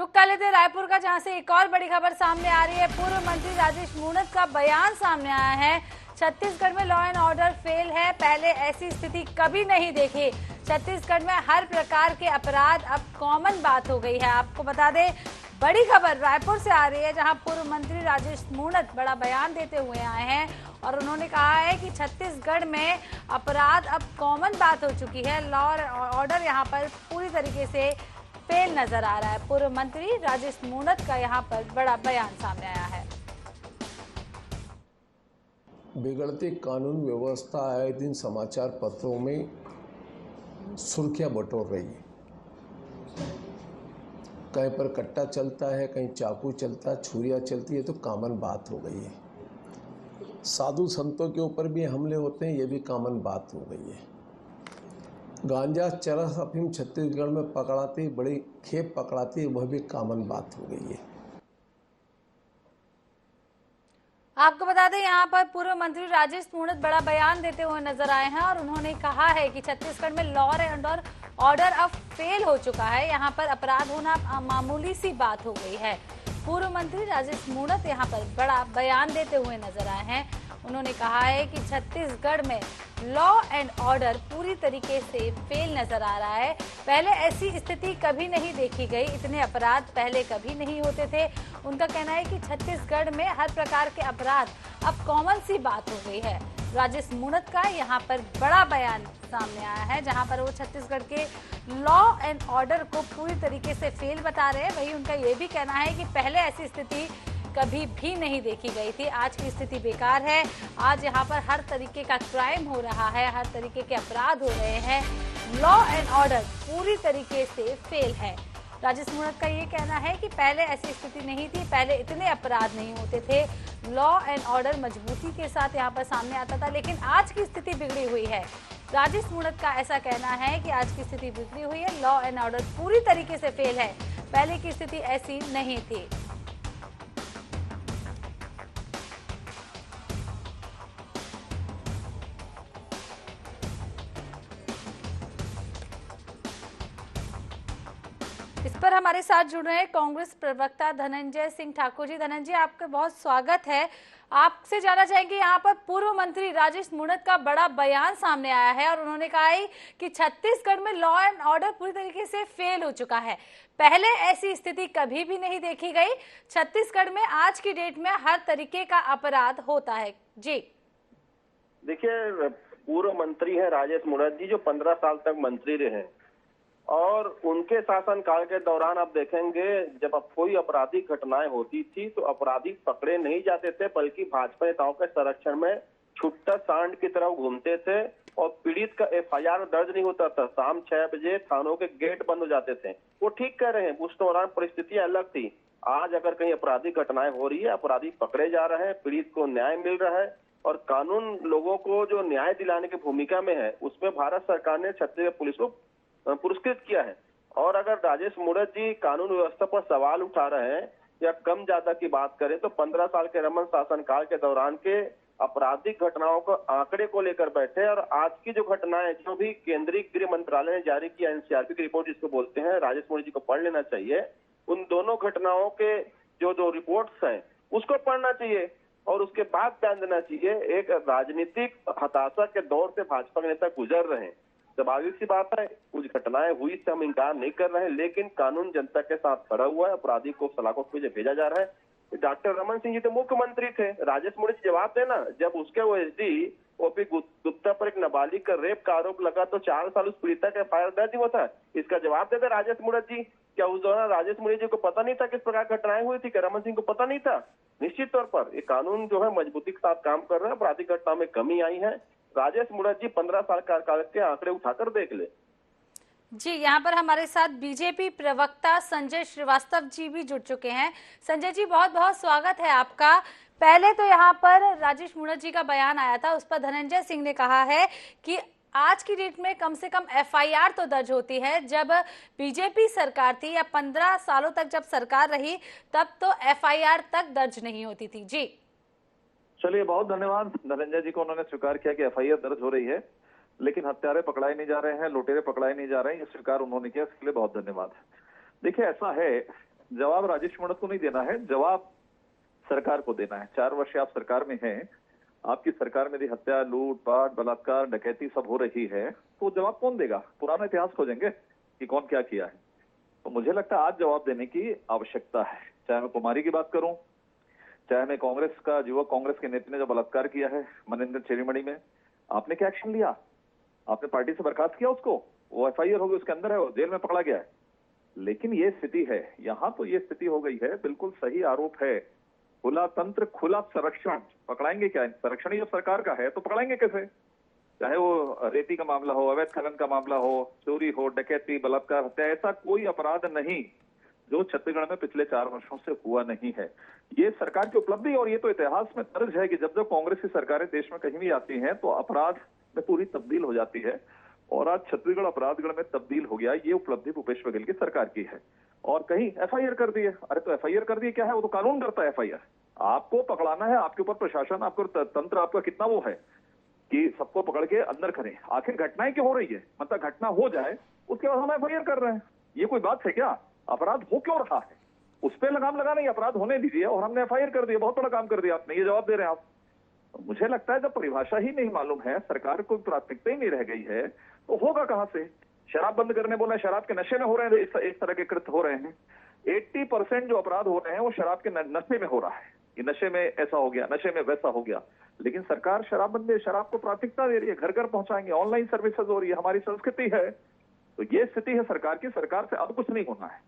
रुक कर लेते रायपुर का, जहां से एक और बड़ी खबर सामने आ रही है। पूर्व मंत्री राजेश मूणत का बयान सामने आया है। छत्तीसगढ़ में लॉ एंड ऑर्डर फेल है, पहले ऐसी स्थिति कभी नहीं देखी। छत्तीसगढ़ में हर प्रकार के अपराध अब कॉमन बात हो गई है। आपको बता दें, बड़ी खबर रायपुर से आ रही है, जहां पूर्व मंत्री राजेश मूणत बड़ा बयान देते हुए आए हैं और उन्होंने कहा है कि छत्तीसगढ़ में अपराध अब कॉमन बात हो चुकी है। लॉ और ऑर्डर यहां पर पूरी तरीके से फेल नजर आ रहा है। पूर्व मंत्री राजेश मूणत का यहां पर बड़ा बयान सामने आया है। बिगड़ती कानून व्यवस्था आए दिन समाचार पत्रों में सुर्खियां बटोर रही है। कहीं पर कट्टा चलता है, कहीं चाकू चलता है, छुरियां चलती है, तो कॉमन बात हो गई है। साधु संतों के ऊपर भी हमले होते हैं, ये भी कॉमन बात हो गई है। गांजा चरस अफीम छत्तीसगढ़ में पकड़ाती, बड़ी खेप पकड़ाती है, वह भी कॉमन बात हो गई है। आपको बता दें, यहाँ पर पूर्व मंत्री राजेश मूणत बड़ा बयान देते हुए नजर आए हैं और उन्होंने कहा है कि छत्तीसगढ़ में लॉ एंड ऑर्डर अब फेल हो चुका है। यहाँ पर अपराध होना मामूली सी बात हो गई है। पूर्व मंत्री राजेश मूणत यहाँ पर बड़ा बयान देते हुए नजर आए हैं। उन्होंने कहा है कि छत्तीसगढ़ में लॉ एंड ऑर्डर पूरी तरीके से फेल नजर आ रहा है। पहले ऐसी स्थिति कभी नहीं देखी गई, इतने अपराध पहले कभी नहीं होते थे। उनका कहना है कि छत्तीसगढ़ में हर प्रकार के अपराध अब कॉमन सी बात हो गई है। राजेश मूणत का यहाँ पर बड़ा बयान सामने आया है, जहाँ पर वो छत्तीसगढ़ के लॉ एंड ऑर्डर को पूरी तरीके से फेल बता रहे हैं। वहीं उनका ये भी कहना है कि पहले ऐसी स्थिति कभी भी नहीं देखी गई थी। आज की स्थिति बेकार है। आज यहाँ पर हर तरीके का क्राइम हो रहा है, हर तरीके के अपराध हो रहे हैं। लॉ एंड ऑर्डर पूरी तरीके से फेल है। राजेश मूणत का ये कहना है कि पहले ऐसी स्थिति नहीं थी, पहले इतने अपराध नहीं होते थे। लॉ एंड ऑर्डर मजबूती के साथ यहाँ पर सामने आता था, लेकिन आज की स्थिति बिगड़ी हुई है। राजेश मूणत का ऐसा कहना है कि आज की स्थिति बिगड़ी हुई है, लॉ एंड ऑर्डर पूरी तरीके से फेल है, पहले की स्थिति ऐसी नहीं थी। इस पर हमारे साथ जुड़ रहे हैं कांग्रेस प्रवक्ता धनंजय सिंह ठाकुर जी। धनंजय, आपका बहुत स्वागत है। आपसे जानना चाहेंगे, यहाँ पर पूर्व मंत्री राजेश मूणत का बड़ा बयान सामने आया है और उन्होंने कहा है कि छत्तीसगढ़ में लॉ एंड ऑर्डर पूरी तरीके से फेल हो चुका है। पहले ऐसी स्थिति कभी भी नहीं देखी गई। छत्तीसगढ़ में आज की डेट में हर तरीके का अपराध होता है। जी देखिए, पूर्व मंत्री है राजेश मूणत जी, जो 15 साल तक मंत्री रहे और उनके शासनकाल के दौरान आप देखेंगे, जब अब कोई आपराधिक घटनाएं होती थी तो अपराधी पकड़े नहीं जाते थे, बल्कि भाजपा नेताओं के संरक्षण में छुट्टा सांड की तरह घूमते थे और पीड़ित का एफआईआर दर्ज नहीं होता था। शाम 6 बजे थानों के गेट बंद हो जाते थे। वो ठीक कह रहे हैं, उस दौरान परिस्थितियां अलग थी। आज अगर कहीं आपराधिक घटनाएं हो रही है, अपराधी पकड़े जा रहे हैं, पीड़ित को न्याय मिल रहा है और कानून लोगों को जो न्याय दिलाने की भूमिका में है, उसमें भारत सरकार ने छत्तीसगढ़ पुलिस को पुरस्कृत किया है। और अगर राजेश मूणत जी कानून व्यवस्था पर सवाल उठा रहे हैं या कम ज्यादा की बात करें, तो 15 साल के रमन शासनकाल के दौरान के आपराधिक घटनाओं को आंकड़े को लेकर बैठे और आज की जो घटनाएं, जो भी केंद्रीय गृह मंत्रालय ने जारी किया एनसीआरबी की रिपोर्ट जिसको बोलते हैं, राजेश मूणत जी को पढ़ लेना चाहिए। उन दोनों घटनाओं के जो रिपोर्ट्स हैं उसको पढ़ना चाहिए और उसके बाद बयान देना चाहिए। एक राजनीतिक हताशा के दौर से भाजपा के नेता गुजर रहे हैं। स्वाभाविक सी बात है, कुछ घटनाएं हुई से हम इनकार नहीं कर रहे हैं, लेकिन कानून जनता के साथ खड़ा हुआ है। अपराधी को सलाखों के पीछे भेजा जा रहा है। डॉक्टर रमन सिंह जी तो मुख्यमंत्री थे, राजेश मूणत जी जवाब देना। जब उसके ओएसडी ओपी गुप्ता पर एक नाबालिग का रेप का आरोप लगा तो 4 साल उस पीड़िता का एफआईआर दर्ज हुआ था। इसका जवाब देते राजेश मूणत जी। क्या उस दौरान राजेश मूणत जी को पता नहीं था किस प्रकार घटनाएं हुई थी? क्या रमन सिंह को पता नहीं था? निश्चित तौर पर ये कानून जो है मजबूती के साथ काम कर रहा है। आपराधिक घटनाओं में कमी आई है। राजेश मूणत जी 15 साल कार्यकाल के आंकड़े उठाकर देख ले। जी, यहाँ पर हमारे साथ बीजेपी प्रवक्ता संजय श्रीवास्तव जी भी जुड़ चुके हैं। संजय जी, बहुत बहुत स्वागत है आपका। पहले तो यहाँ पर राजेश मूणत जी का बयान आया था, उस पर धनंजय सिंह ने कहा है कि आज की डेट में कम से कम एफआईआर तो दर्ज होती है। जब बीजेपी सरकार थी या 15 सालों तक जब सरकार रही, तब तो एफआईआर तक दर्ज नहीं होती थी। जी चलिए, बहुत धन्यवाद धनंजय जी को, उन्होंने स्वीकार किया कि एफआईआर दर्ज हो रही है, लेकिन हत्यारे पकड़ाए नहीं जा रहे हैं, लुटेरे पकड़ाए नहीं जा रहे हैं, ये स्वीकार उन्होंने किया, इसके लिए बहुत धन्यवाद। देखिए, ऐसा है जवाब राजेश मूणत को नहीं देना है, जवाब सरकार को देना है। 4 वर्ष आप सरकार में हैं, आपकी सरकार में यदि हत्या, लूटपाट, बलात्कार, डकैती सब हो रही है, तो जवाब कौन देगा? पुराना इतिहास खोजेंगे कि कौन क्या किया है? तो मुझे लगता है आज जवाब देने की आवश्यकता है। चाहे मैं कुमारी की बात करूं, चाहे मैं कांग्रेस का युवक कांग्रेस के नेता ने जो बलात्कार किया है मनिंदर चेरीमणि में, आपने क्या एक्शन लिया? आपने पार्टी से बर्खास्त किया उसको? वो एफआईआर हो गई, उसके अंदर है, वो जेल में पकड़ा गया है। लेकिन ये स्थिति है यहाँ, तो ये स्थिति हो गई है, बिल्कुल सही आरोप है। खुला तंत्र, खुला संरक्षण, पकड़ाएंगे क्या? संरक्षण ही जब सरकार का है तो पकड़ाएंगे कैसे? चाहे वो रेती का मामला हो, अवैध खनन का मामला हो, चोरी हो, डकैती, बलात्कार, हत्या, ऐसा कोई अपराध नहीं जो छत्तीसगढ़ में पिछले 4 वर्षों से हुआ नहीं है। ये सरकार की उपलब्धि, और ये तो इतिहास में दर्ज है कि जब जब कांग्रेस की सरकारें देश में कहीं भी आती हैं तो अपराध में पूरी तब्दील हो जाती है, और आज छत्तीसगढ़ अपराधगढ़ में तब्दील हो गया। ये उपलब्धि भूपेश बघेल की सरकार की है। और कहीं एफआईआर कर दी है, अरे तो एफआईआर कर दी क्या है? वो तो कानून करता है एफआईआर। आपको पकड़ाना है, आपके ऊपर प्रशासन, आपको तंत्र, आपका कितना वो है कि सबको पकड़ के अंदर करें। आखिर घटनाएं क्यों हो रही है? मतलब घटना हो जाए उसके बाद हम एफआईआर कर रहे हैं, ये कोई बात है क्या? अपराध हो क्यों रहा है उस पर लगाम लगा नहीं, अपराध होने दीजिए, और हमने एफआईआर कर दिया, बहुत बड़ा काम कर दिया आपने, ये जवाब दे रहे हैं आप। मुझे लगता है जब परिभाषा ही नहीं मालूम है, सरकार को प्राथमिकता ही नहीं रह गई है, तो होगा कहां से? शराब बंद करने बोला, शराब के नशे में हो रहे हैं, इस तरह के कृत्य हो रहे हैं। 80% जो अपराध हो रहे हैं वो शराब के नशे में हो रहा है, कि नशे में ऐसा हो गया, नशे में वैसा हो गया। लेकिन सरकार शराबबंदी, शराब को प्राथमिकता दे रही है, घर घर पहुंचाएंगे, ऑनलाइन सर्विसेज हो रही है, हमारी संस्कृति है। तो ये स्थिति है सरकार की। सरकार से अब कुछ नहीं होना है,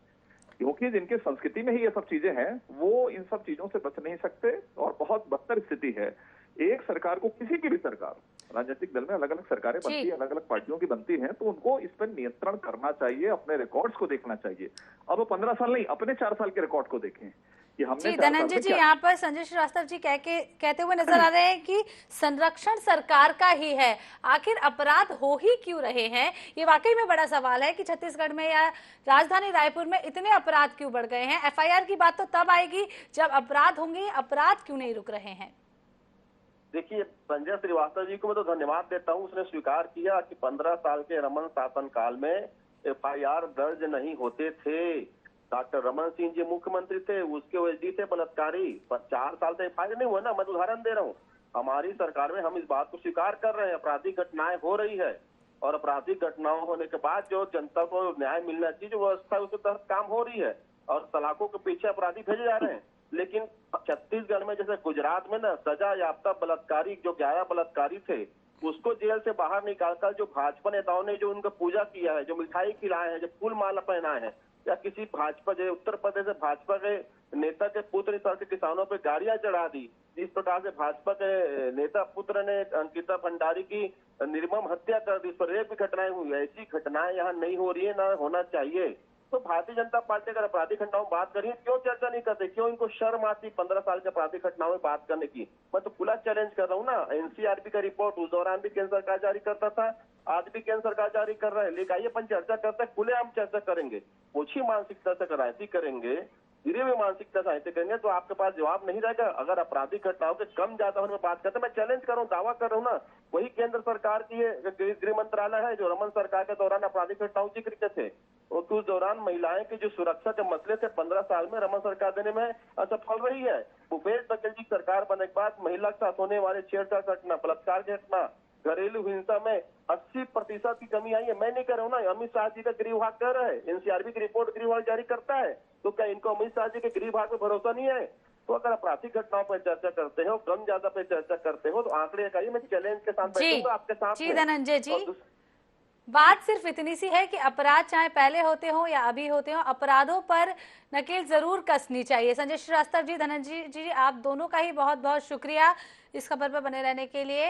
क्योंकि जिनके संस्कृति में ही ये सब चीजें हैं वो इन सब चीजों से बच नहीं सकते, और बहुत बदतर स्थिति है। एक सरकार को, किसी की भी सरकार, राजनीतिक दल में अलग अलग सरकारें बनती है, अलग अलग पार्टियों की बनती हैं, तो उनको इस पर नियंत्रण करना चाहिए, अपने रिकॉर्ड्स को देखना चाहिए। अब वो 15 साल नहीं, अपने 4 साल के रिकॉर्ड को देखें कि हमने। जी धनंजय जी, यहाँ पर संजय श्रीवास्तव जी कहते हुए नजर आ रहे हैं कि संरक्षण सरकार का ही है, आखिर अपराध हो ही क्यों रहे हैं? ये वाकई में बड़ा सवाल है कि छत्तीसगढ़ में या राजधानी रायपुर में इतने अपराध क्यों बढ़ गए हैं? एफआईआर की बात तो तब आएगी जब अपराध होंगे, अपराध क्यों नहीं रुक रहे हैं? देखिए, संजय श्रीवास्तव जी को मैं तो धन्यवाद देता हूँ, उसने स्वीकार किया कि 15 साल के रमन शासन काल में एफआईआर दर्ज नहीं होते थे। डॉक्टर रमन सिंह जी मुख्यमंत्री थे, उसके ओएसडी थे बलात्कारी, पर 4 साल से एफआईआर नहीं हुआ ना। मैं उदाहरण दे रहा हूँ, हमारी सरकार में हम इस बात को स्वीकार कर रहे हैं, आपराधिक घटनाएं हो रही है, और आपराधिक घटनाओं होने के बाद जो जनता को न्याय मिलना चाहिए, जो व्यवस्था उसके तहत काम हो रही है, और सलाखों के पीछे अपराधी भेजे जा रहे हैं। लेकिन छत्तीसगढ़ में, जैसे गुजरात में ना, सजा याफ्ता बलात्कारी जो 11 बलात्कारी थे, उसको जेल से बाहर निकालकर जो भाजपा नेताओं ने जो उनका पूजा किया है, जो मिठाई खिलाए हैं, जो फूल माला पहनाए हैं, या किसी भाजपा, जो उत्तर प्रदेश से भाजपा के नेता के पुत्र इस तरह से किसानों पे गाड़ियां चढ़ा दी, जिस प्रकार से भाजपा के नेता पुत्र ने अंकिता भंडारी की निर्मम हत्या कर दी, इस पर रेप की घटनाएं हुई, ऐसी घटनाएं यहाँ नहीं हो रही है, ना होना चाहिए। तो भारतीय जनता पार्टी अगर आपराधिक घटनाओं में बात करिए, क्यों चर्चा नहीं करते? क्यों इनको शर्म आती 15 साल के आपराधिक घटनाओं में बात करने की? मैं तो खुला चैलेंज कर रहा हूँ ना, एनसीआरबी का रिपोर्ट उस दौरान भी केंद्र सरकार जारी करता था, आज भी केंद्र सरकार जारी कर रहा है। लेकिन आइए अपन चर्चा करते हैं, खुले हम चर्चा करेंगे, ओछी मानसिकता से राजनीति करेंगे, गिरे हुए मानसिकता साहित्य करेंगे, तो आपके पास जवाब नहीं रहेगा। अगर आपराधिक घटनाओं के कम ज्यादा होने में बात करते हैं, मैं चैलेंज कर रहा हूँ, दावा कर रहा हूँ ना, वही केंद्र सरकार की गृह मंत्रालय है जो रमन सरकार के दौरान आपराधिक घटनाओं की जिक्र थे, और उस दौरान महिलाएं की जो सुरक्षा के मसले थे 15 साल में रमन सरकार देने में असफल रही है। भूपेश बघेल जी सरकार बनने के बाद महिला के साथ होने वाले छेड़छाड़ घटना, बलात्कार की घटना, घरेलू हिंसा में 80% की कमी आई है। मैं नहीं कह रहा हूँ ना, अमित शाह जी का गृह विभाग कह रहा है, एनसीआरबी की रिपोर्ट गृह विभाग जारी करता है, तो क्या इनको अमित शाह जी के गृह विभाग पे भरोसा नहीं है? तो अगर आपराधिक घटनाओं पर चर्चा करते हो, कम ज्यादा पे चर्चा करते हो, तो आंकड़े का मैं चैलेंज के साथ बैठूंगा आपके साथ। जी धनंजय जी, बात सिर्फ इतनी सी है कि अपराध चाहे पहले होते हो या अभी होते हो, अपराधों पर नकेल जरूर कसनी चाहिए। संजय श्रीवास्तव जी, धनंजय जी, आप दोनों का ही बहुत बहुत शुक्रिया इस खबर पर बने रहने के लिए।